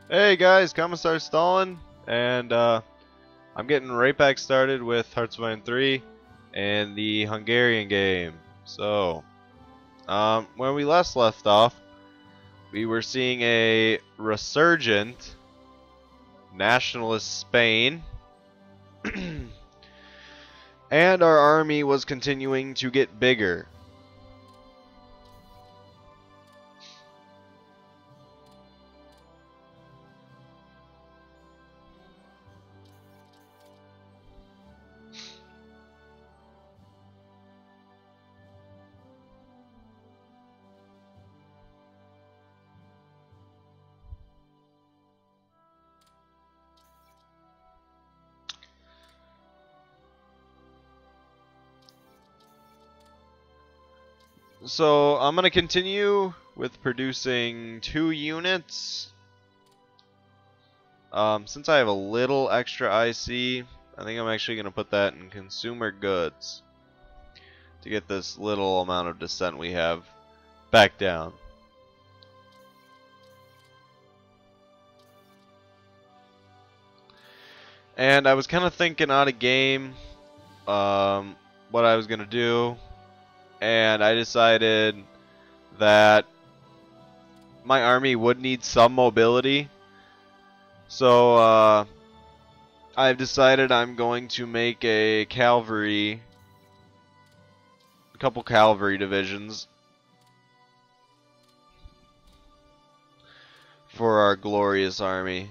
Hey guys, CommissarStalin, and I'm getting right back started with Hearts of Iron 3 and the Hungarian game. So, when we last left off, we were seeing a resurgent nationalist Spain, and our army was continuing to get bigger. So, I'm going to continue with producing 2 units. Since I have a little extra IC, I think I'm actually going to put that in consumer goods to get this little amount of dissent we have back down. And I was kind of thinking out of game what I was going to do, and I decided that my army would need some mobility. So I've decided I'm going to make a couple cavalry divisions for our glorious army.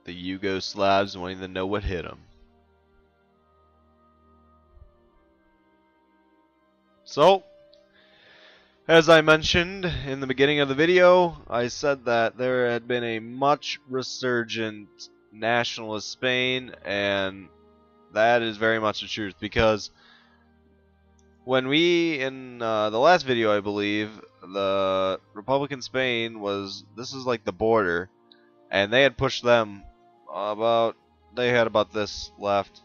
The Yugoslavs wanting to know what hit them. So, as I mentioned in the beginning of the video, I said that there had been a much resurgent nationalist Spain, and that is very much the truth, because when we, in the last video I believe, the Republican Spain this is like the border, and they had pushed them they had about this left.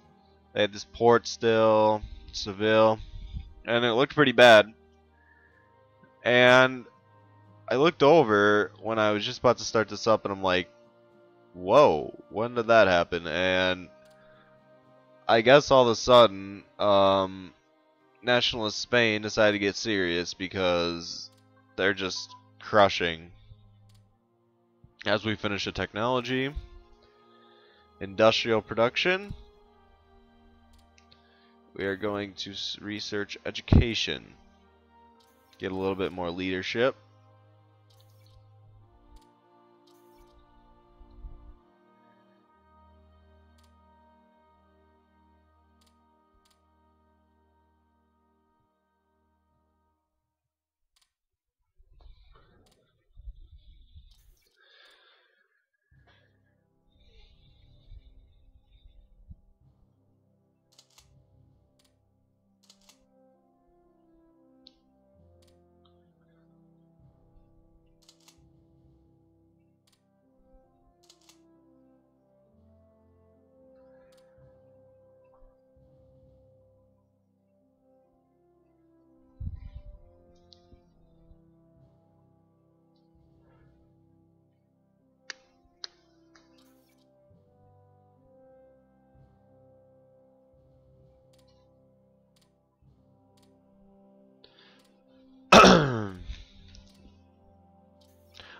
They had this port still, Seville, and it looked pretty bad. And I looked over when I was just about to start this up, and I'm like, whoa, when did that happen? And I guess all of a sudden, nationalist Spain decided to get serious because they're just crushing. As we finish the technology, industrial production, we are going to research education, get a little bit more leadership.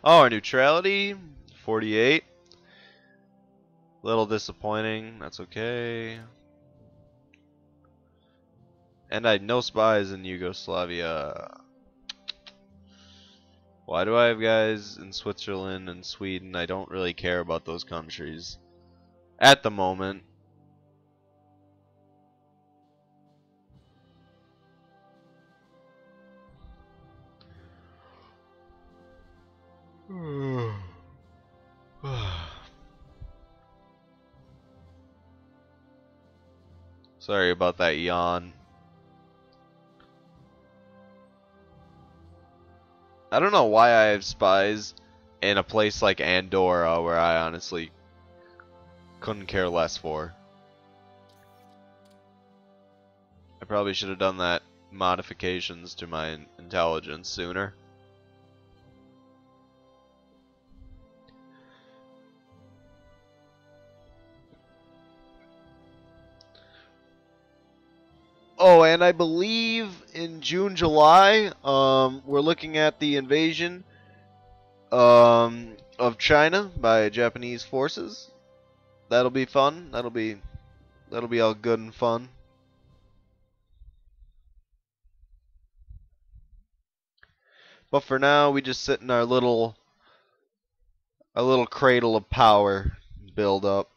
Oh, our neutrality, 48. Little disappointing. That's okay. And I had no spies in Yugoslavia. Why do I have guys in Switzerland and Sweden? I don't really care about those countries at the moment. Sorry about that yawn. I don't know why I have spies in a place like Andorra, where I honestly couldn't care less for. I probably should have done that modifications to my intelligence sooner. Oh, and I believe in June, July, we're looking at the invasion of China by Japanese forces. That'll be fun. That'll be all good and fun. But for now, we just sit in our little cradle of power build up.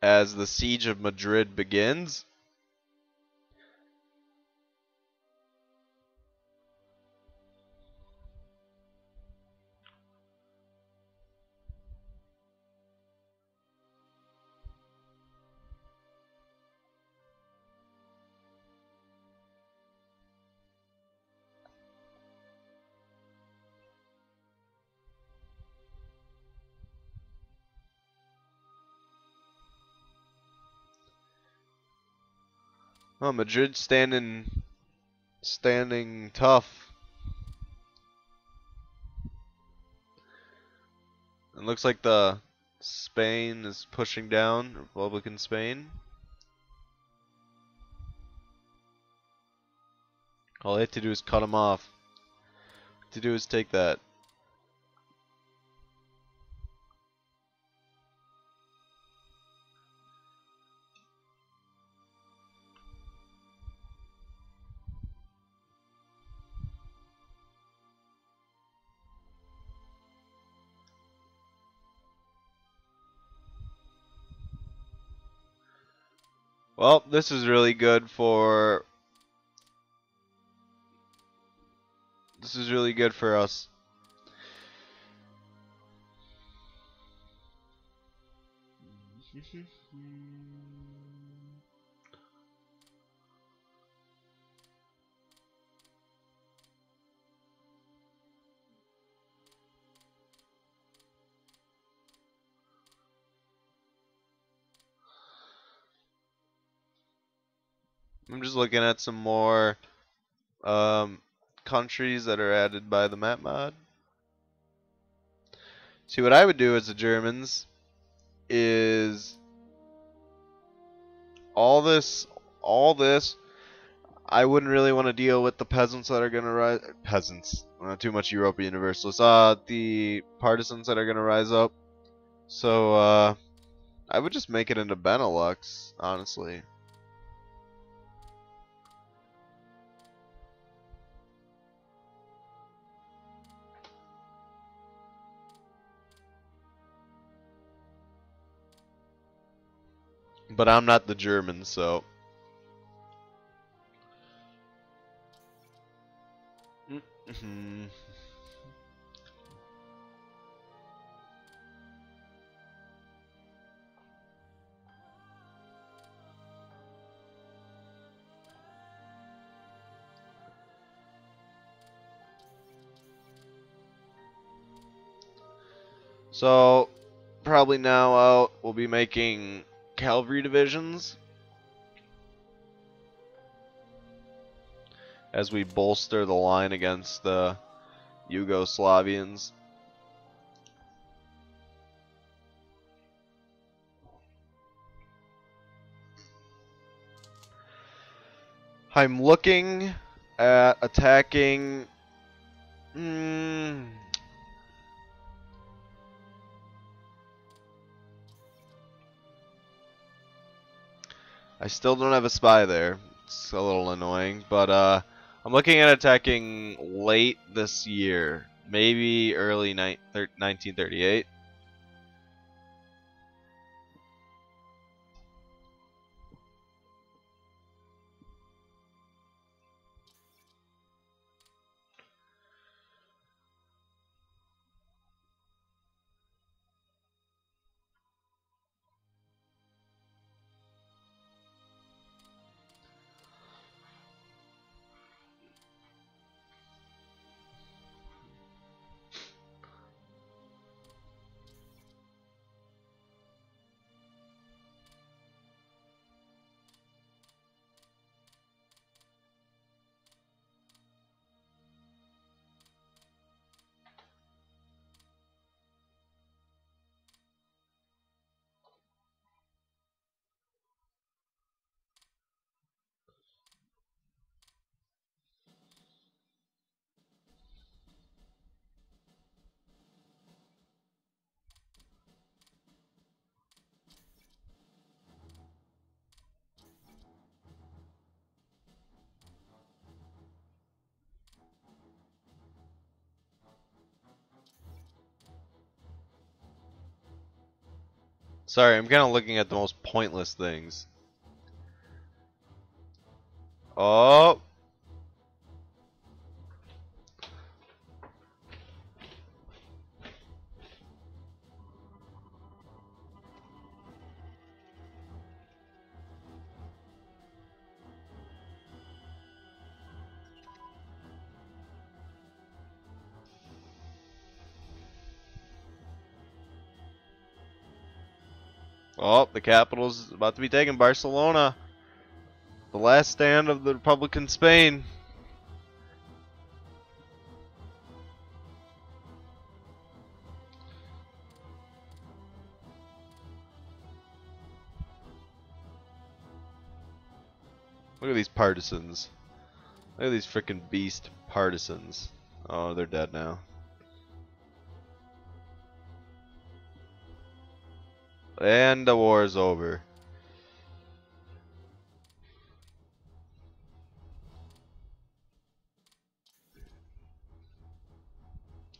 As the siege of Madrid begins. Oh, Madrid standing tough. It looks like the Spain is pushing down Republican Spain. All they have to do is cut them off. All to do is take that. Well, this is really good for us. I'm just looking at some more countries that are added by the map mod. See, what I would do as the Germans is all this, I wouldn't really want to deal with the peasants that are going to rise. Peasants, too much European universalist. The partisans that are going to rise up. So I would just make it into Benelux, honestly. But I'm not the German, so. So, probably now out, we'll be making cavalry divisions as we bolster the line against the Yugoslavians. I'm looking at attacking. I still don't have a spy there. It's a little annoying, but I'm looking at attacking late this year, maybe early 1938. Sorry, I'm kind of looking at the most pointless things. Oh. Oh, the capital's about to be taken. Barcelona. The last stand of the Republican Spain. Look at these partisans. Look at these frickin' beast partisans. Oh, they're dead now. And the war is over.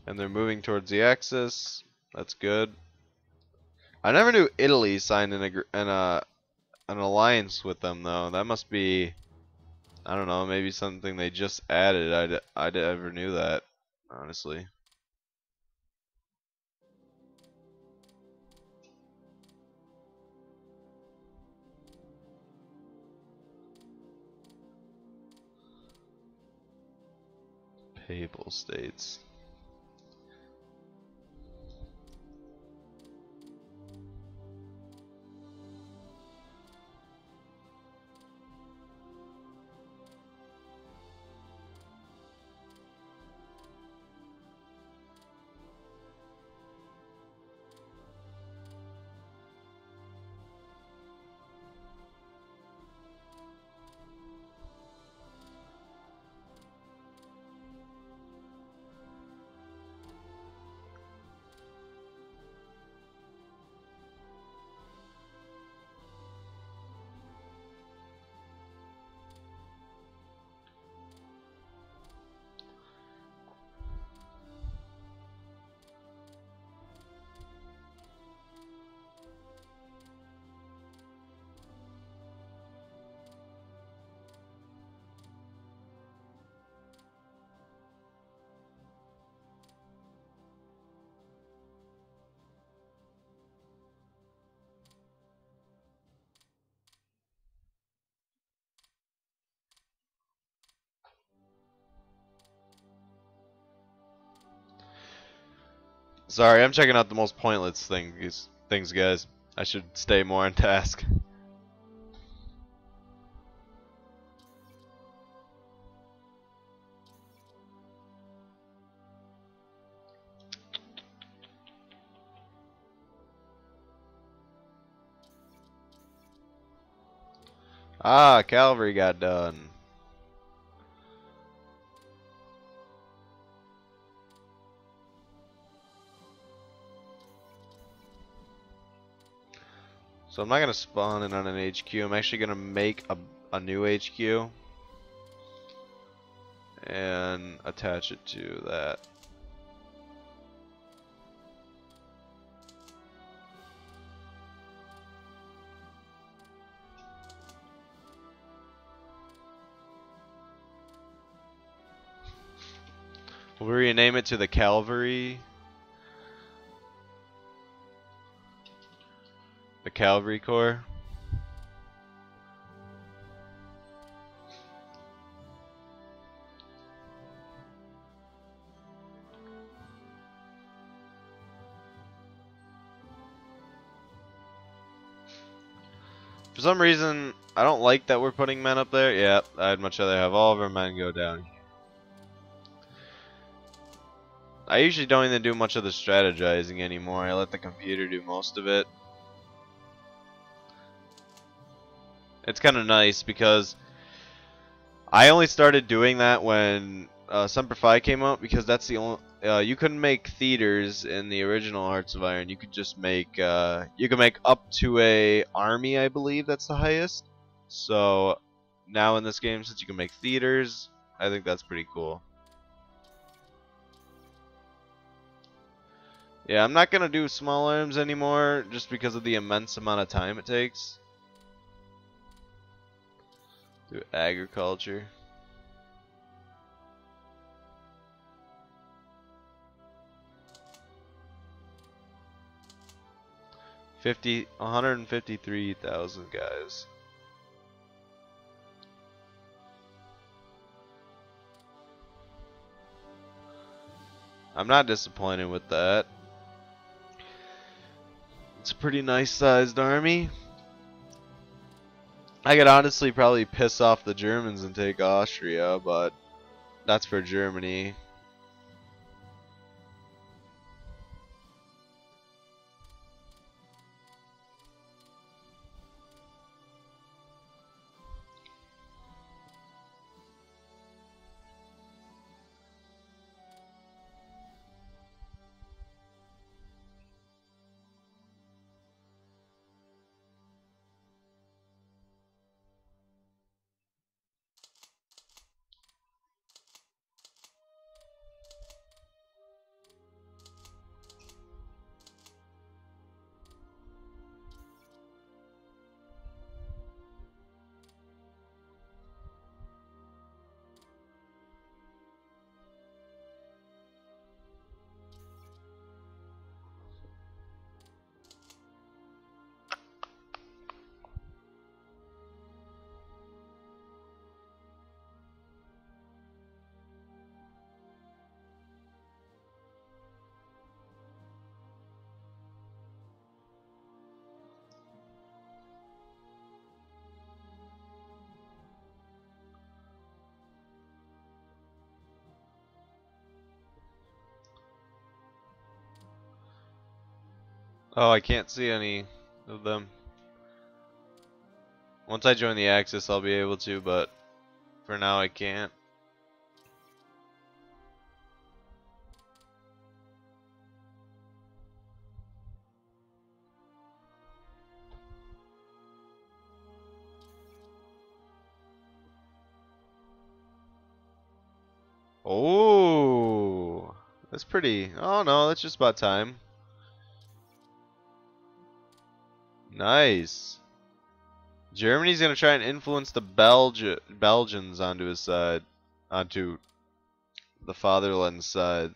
And they're moving towards the Axis. That's good. I never knew Italy signed an alliance with them though. That must be, I don't know, maybe something they just added. I never knew that, honestly. Papal States. Sorry, I'm checking out the most pointless things, guys. I should stay more on task. Ah, cavalry got done. So I'm not gonna spawn in on an HQ. I'm actually gonna make a new HQ and attach it to that. We'll rename it to the Cavalry. The Cavalry Corps. For some reason, I don't like that we're putting men up there. Yeah, I'd much rather have all of our men go down. I usually don't even do much of the strategizing anymore. I let the computer do most of it. It's kind of nice because I only started doing that when Semper Fi came out, because that's the only you couldn't make theaters in the original Hearts of Iron. You could just make you could make up to a army, I believe that's the highest. So now in this game, since you can make theaters, I think that's pretty cool. Yeah, I'm not gonna do small arms anymore just because of the immense amount of time it takes. Do agriculture. $50, 153,000 guys. I'm not disappointed with that. It's a pretty nice sized army. I could honestly probably piss off the Germans and take Austria, but that's for Germany. Oh, I can't see any of them. Once I join the Axis, I'll be able to, but for now I can't. Oh, that's pretty. Oh no, that's just about time. Nice. Germany's gonna try and influence the Belgians onto his side, onto the fatherland's side.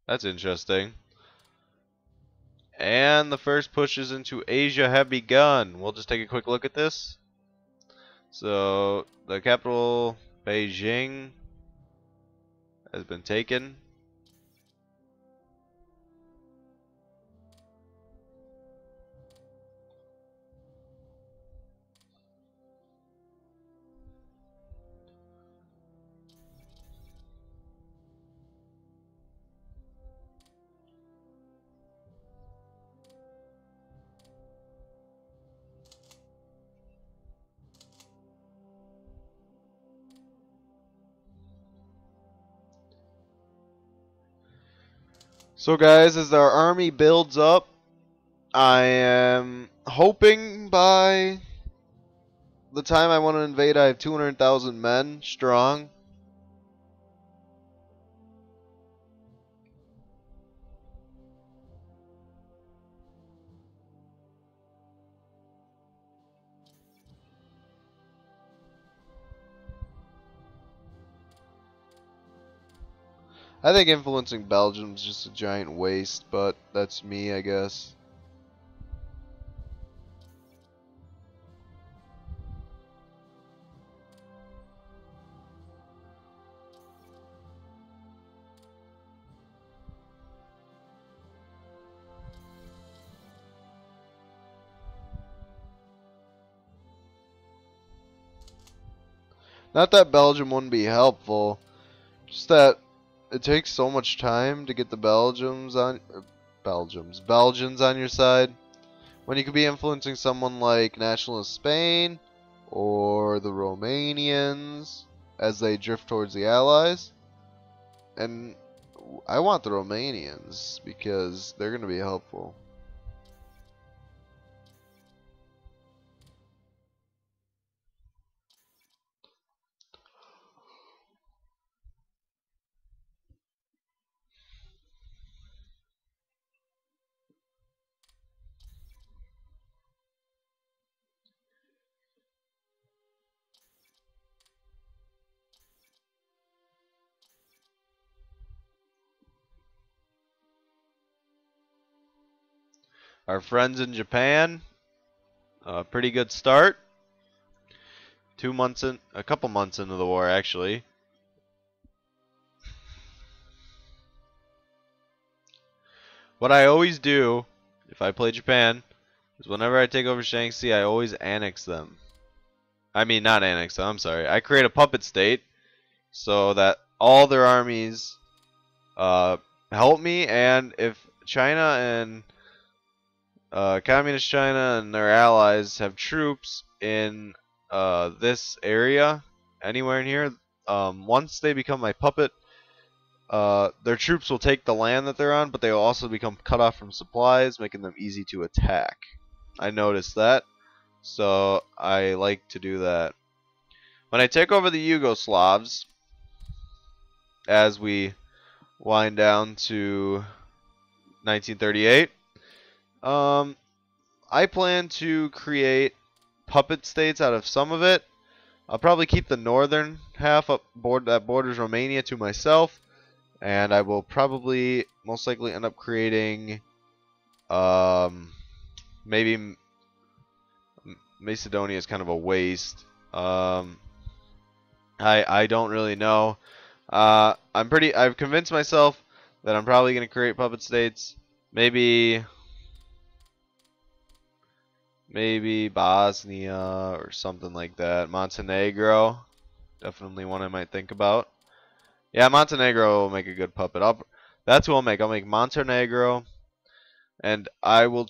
That's interesting. And the first pushes into Asia have begun. We'll just take a quick look at this. So the capital, Beijing, has been taken. So guys, as our army builds up, I am hoping by the time I want to invade, I have 200,000 men strong. I think influencing Belgium's just a giant waste, but that's me, I guess. Not that Belgium wouldn't be helpful, just that it takes so much time to get the Belgians on your side, when you could be influencing someone like Nationalist Spain or the Romanians as they drift towards the Allies. And I want the Romanians because they're going to be helpful. Our friends in Japan, a pretty good start. 2 months in, a couple months into the war, actually. What I always do, if I play Japan, is whenever I take over Shaanxi, I always annex them. I mean, not annex them, I'm sorry. I create a puppet state so that all their armies help me, and if China and Communist China and their allies have troops in this area, anywhere in here, once they become my puppet, their troops will take the land that they're on, but they will also become cut off from supplies, making them easy to attack. I noticed that, so I like to do that. When I take over the Yugoslavs, as we wind down to 1938, I plan to create puppet states out of some of it. I'll probably keep the northern half that borders Romania to myself, and I will probably most likely end up creating maybe Macedonia is kind of a waste. I don't really know. I've convinced myself that I'm probably going to create puppet states. Maybe Bosnia or something like that. Montenegro, definitely one I might think about. Yeah, Montenegro will make a good puppet. That's who I'll make. I'll make Montenegro, and I will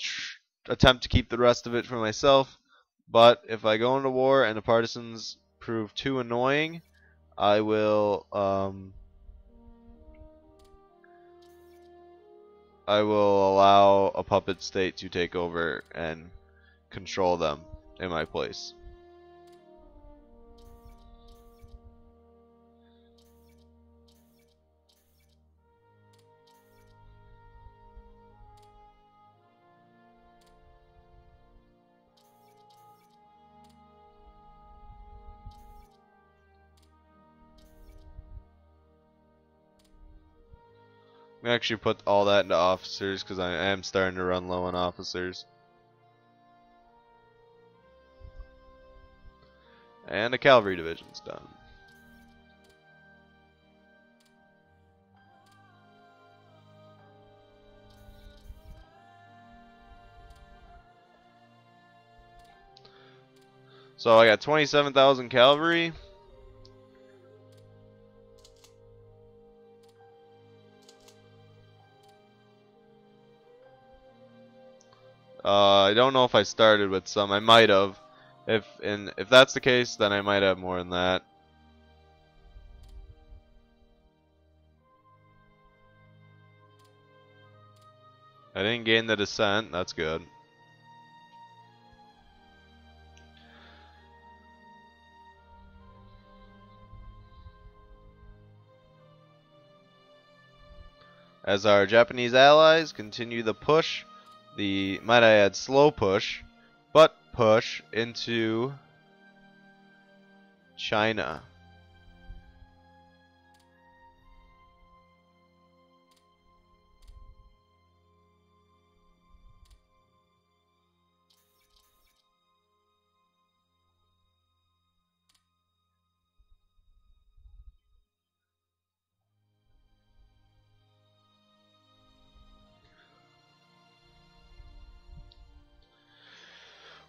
attempt to keep the rest of it for myself. But if I go into war and the partisans prove too annoying, I will allow a puppet state to take over and control them in my place. I'm gonna actually put all that into officers because I am starting to run low on officers. And the cavalry division's done. So I got 27,000 cavalry. I don't know if I started with some. I might have. If that's the case, then I might have more than that. I didn't gain the descent. That's good. As our Japanese allies continue the push, might I add, slow push, but push into China.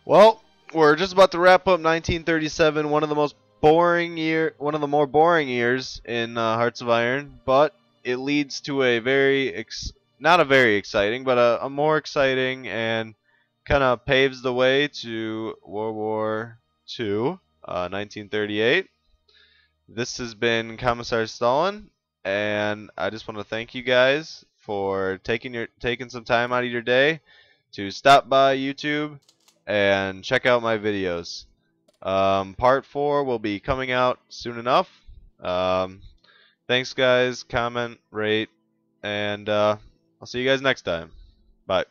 Well, we're just about to wrap up 1937, one of the more boring years in Hearts of Iron, but it leads to a not a very exciting, but a more exciting, and kind of paves the way to World War II, 1938. This has been CommissarStalin, and I just want to thank you guys for taking some time out of your day to stop by YouTube and check out my videos. Part 4 will be coming out soon enough. Thanks guys, comment, rate, and I'll see you guys next time. Bye.